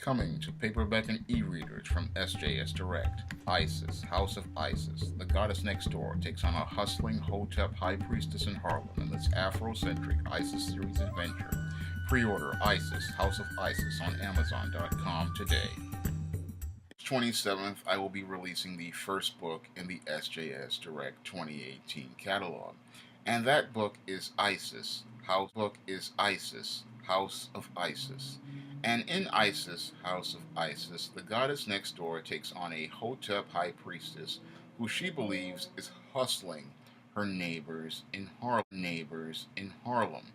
Coming to paperback and e-readers from SJS Direct, Isis, House of Isis, the goddess next door takes on a hustling Hotep high priestess in Harlem in this Afrocentric Isis series adventure. Pre-order Isis, House of Isis on Amazon.com today. 27th, I will be releasing the first book in the SJS Direct 2018 catalog. And that book is Isis, House of Isis. And in Isis, House of Isis, the goddess next door takes on a Hotep high priestess who she believes is hustling her neighbors in Harlem.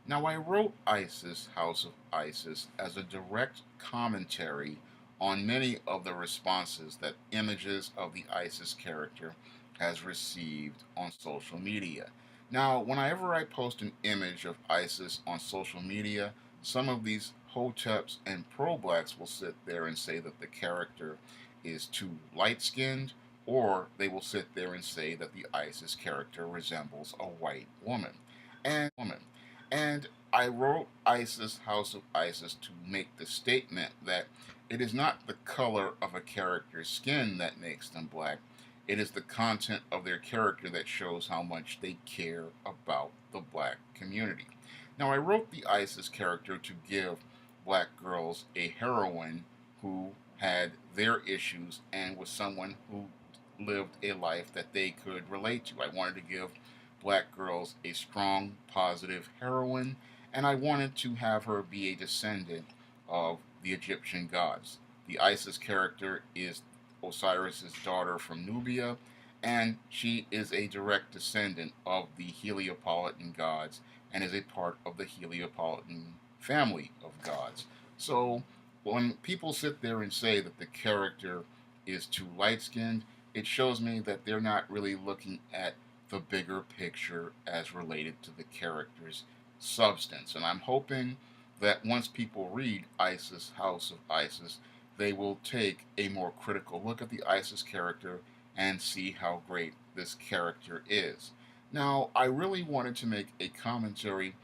Now, I wrote Isis, House of Isis as a direct commentary on many of the responses that images of the ISIS character has received on social media. Now, whenever I post an image of ISIS on social media, some of these Hoteps and pro-blacks will sit there and say that the character is too light-skinned, or they will sit there and say that the ISIS character resembles a white woman. And I wrote Isis, House of Isis to make the statement that it is not the color of a character's skin that makes them black. It is the content of their character that shows how much they care about the black community. Now, I wrote the Isis character to give black girls a heroine who had their issues and was someone who lived a life that they could relate to. I wanted to give black girls a strong, positive heroine, and I wanted to have her be a descendant of the Egyptian gods. The Isis character is Osiris's daughter from Nubia, and she is a direct descendant of the Heliopolitan gods and is a part of the Heliopolitan family of gods. So when people sit there and say that the character is too light skinned, it shows me that they're not really looking at the bigger picture as related to the character's substance. And I'm hoping that once people read Isis, House of Isis, they will take a more critical look at the Isis character and see how great this character is. Now, I really wanted to make a commentary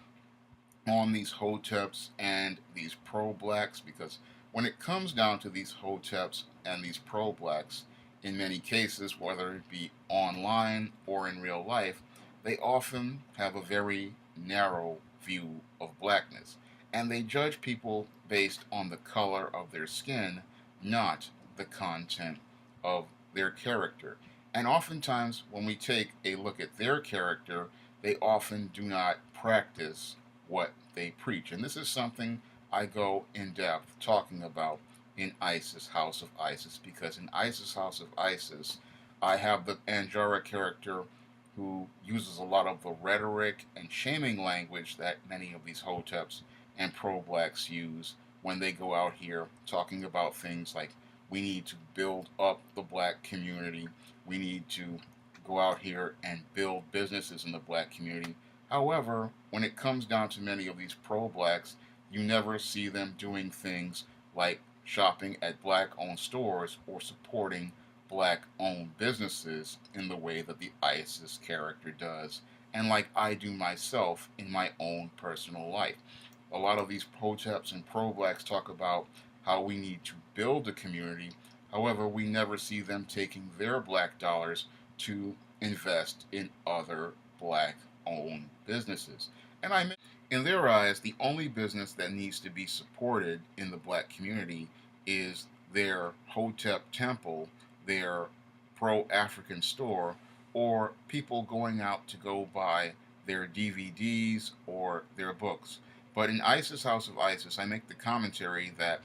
on these Hoteps and these pro-blacks because when it comes down to these Hoteps and these pro-blacks, in many cases, whether it be online or in real life, they often have a very narrow view of blackness. And they judge people based on the color of their skin, not the content of their character. And oftentimes, when we take a look at their character, they often do not practice what they preach. And this is something I go in depth talking about in Isis, House of Isis, because in Isis, House of Isis, I have the Angara character who uses a lot of the rhetoric and shaming language that many of these Hoteps and pro-blacks use when they go out here talking about things like we need to build up the black community, we need to go out here and build businesses in the black community. However, when it comes down to many of these pro-blacks, you never see them doing things like shopping at black-owned stores or supporting black-owned businesses in the way that the ISIS character does, and like I do myself in my own personal life. A lot of these Hoteps and pro-blacks talk about how we need to build a community. However, we never see them taking their black dollars to invest in other black-owned businesses. And in their eyes, the only business that needs to be supported in the black community is their Hotep temple, their pro-African store, or people going out to go buy their DVDs or their books. But in Isis, House of Isis, I make the commentary that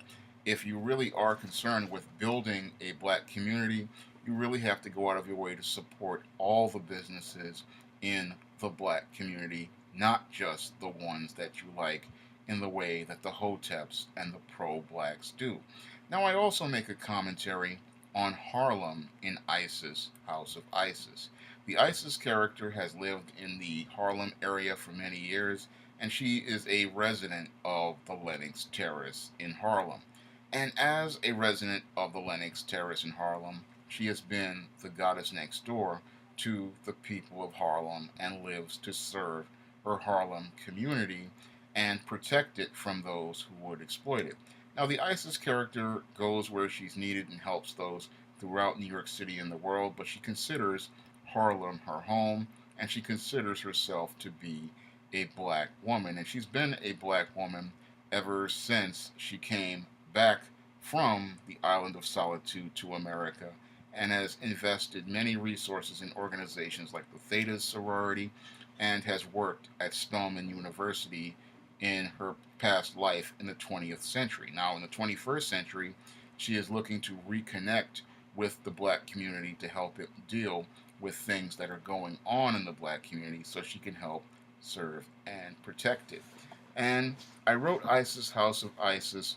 if you really are concerned with building a black community, you really have to go out of your way to support all the businesses in the black community, not just the ones that you like in the way that the Hoteps and the pro-blacks do. Now, I also make a commentary on Harlem in Isis, House of Isis. The Isis character has lived in the Harlem area for many years, and she is a resident of the Lenox Terrace in Harlem. And as a resident of the Lenox Terrace in Harlem, she has been the goddess next door to the people of Harlem and lives to serve her Harlem community and protect it from those who would exploit it. Now, the Isis character goes where she's needed and helps those throughout New York City and the world, but she considers Harlem her home, and she considers herself to be a black woman. And she's been a black woman ever since she came back from the island of solitude to America and has invested many resources in organizations like the Theta sorority and has worked at Spelman University in her past life in the 20th century. Now, in the 21st century, she is looking to reconnect with the black community to help it deal with things that are going on in the black community so she can help serve and protect it. And I wrote Isis House of Isis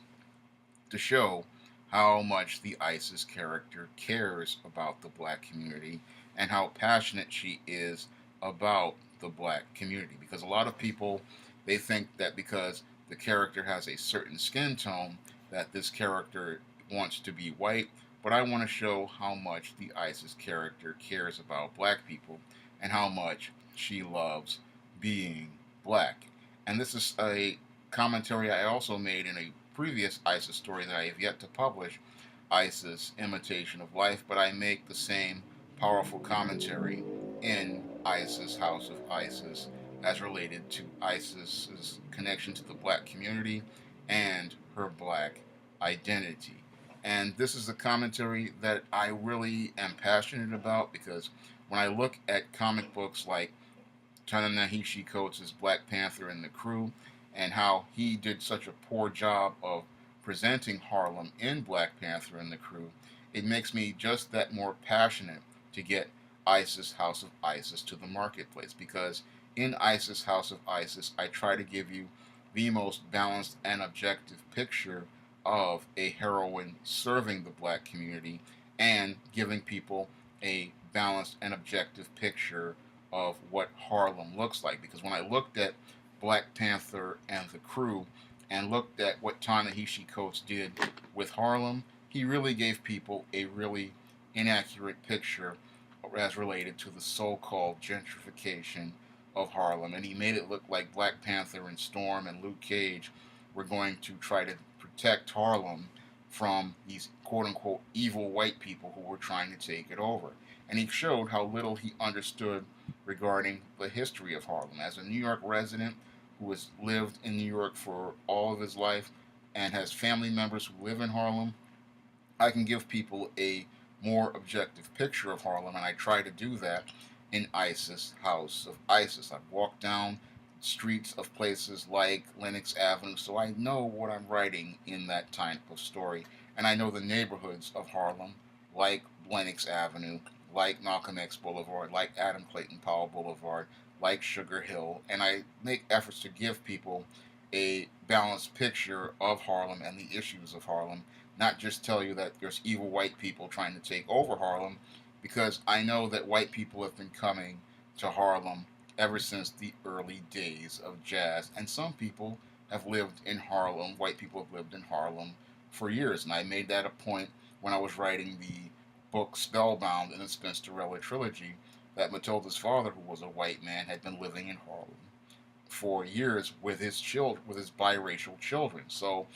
to show how much the Isis character cares about the black community and how passionate she is about the black community. Because a lot of people, they think that because the character has a certain skin tone, that this character wants to be white. But I want to show how much the Isis character cares about black people and how much she loves being black. And this is a commentary I also made in a previous Isis story that I have yet to publish, Isis Imitation of Life, but I make the same powerful commentary in Isis House of Isis as related to Isis's connection to the black community and her black identity. And this is a commentary that I really am passionate about because when I look at comic books like Ta-Nehisi Coates' Black Panther and the Crew, and how he did such a poor job of presenting Harlem in Black Panther and the Crew, it makes me just that more passionate to get Isis House of Isis to the marketplace. Because in Isis House of Isis, I try to give you the most balanced and objective picture of a heroine serving the black community and giving people a balanced and objective picture of what Harlem looks like. Because when I looked at Black Panther and the Crew and looked at what Ta-Nehisi Coates did with Harlem, he really gave people a really inaccurate picture as related to the so-called gentrification of Harlem. And he made it look like Black Panther and Storm and Luke Cage were going to try to protect Harlem from these quote-unquote evil white people who were trying to take it over. And he showed how little he understood regarding the history of Harlem. As a New York resident who has lived in New York for all of his life and has family members who live in Harlem, I can give people a more objective picture of Harlem, and I try to do that in Isis House of Isis. I've walked down streets of places like Lenox Avenue, so I know what I'm writing in that type of story. And I know the neighborhoods of Harlem, like Lenox Avenue, like Malcolm X Boulevard, like Adam Clayton Powell Boulevard, like Sugar Hill, and I make efforts to give people a balanced picture of Harlem and the issues of Harlem, not just tell you that there's evil white people trying to take over Harlem, because I know that white people have been coming to Harlem ever since the early days of jazz, and some people have lived in Harlem, white people have lived in Harlem for years, and I made that a point when I was writing the book Spellbound in the Spinsterella trilogy, that Matilda's father, who was a white man, had been living in Harlem for years with his children, with his biracial children. So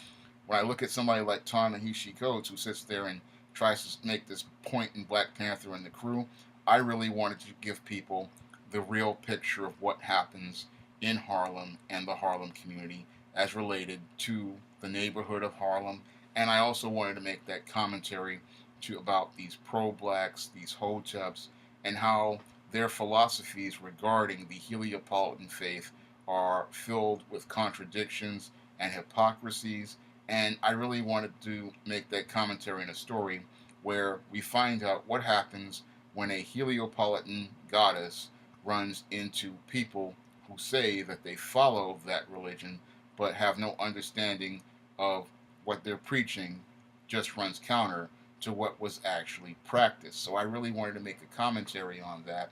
when I look at somebody like Ta-Nehisi Coates, who sits there and tries to make this point in Black Panther and the Crew, I really wanted to give people the real picture of what happens in Harlem and the Harlem community as related to the neighborhood of Harlem. And I also wanted to make that commentary about these pro-blacks, these Hoteps, and how their philosophies regarding the Heliopolitan faith are filled with contradictions and hypocrisies. And I really wanted to make that commentary in a story where we find out what happens when a Heliopolitan goddess runs into people who say that they follow that religion but have no understanding of what they're preaching, just runs counter to what was actually practiced. So I really wanted to make a commentary on that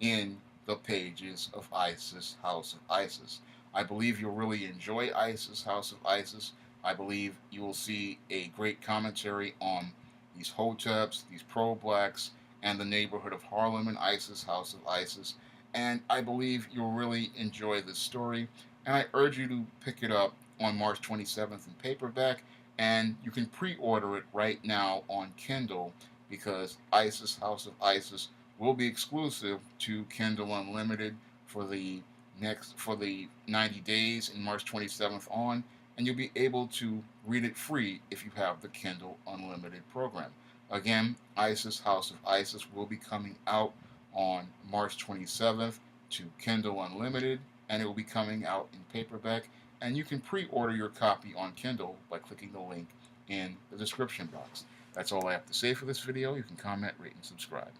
in the pages of Isis House of Isis. I believe you'll really enjoy Isis House of Isis. I believe you will see a great commentary on these Hoteps, these pro-blacks, and the neighborhood of Harlem and Isis House of Isis. And I believe you'll really enjoy this story. And I urge you to pick it up on March 27th in paperback And you can pre-order it right now on Kindle because ISIS House of ISIS will be exclusive to Kindle Unlimited for the 90 days in March 27th on, and you'll be able to read it free if you have the Kindle Unlimited program. Again, ISIS House of ISIS will be coming out on March 27th to Kindle Unlimited, and it will be coming out in paperback, and you can pre-order your copy on Kindle by clicking the link in the description box. That's all I have to say for this video. You can comment, rate, and subscribe.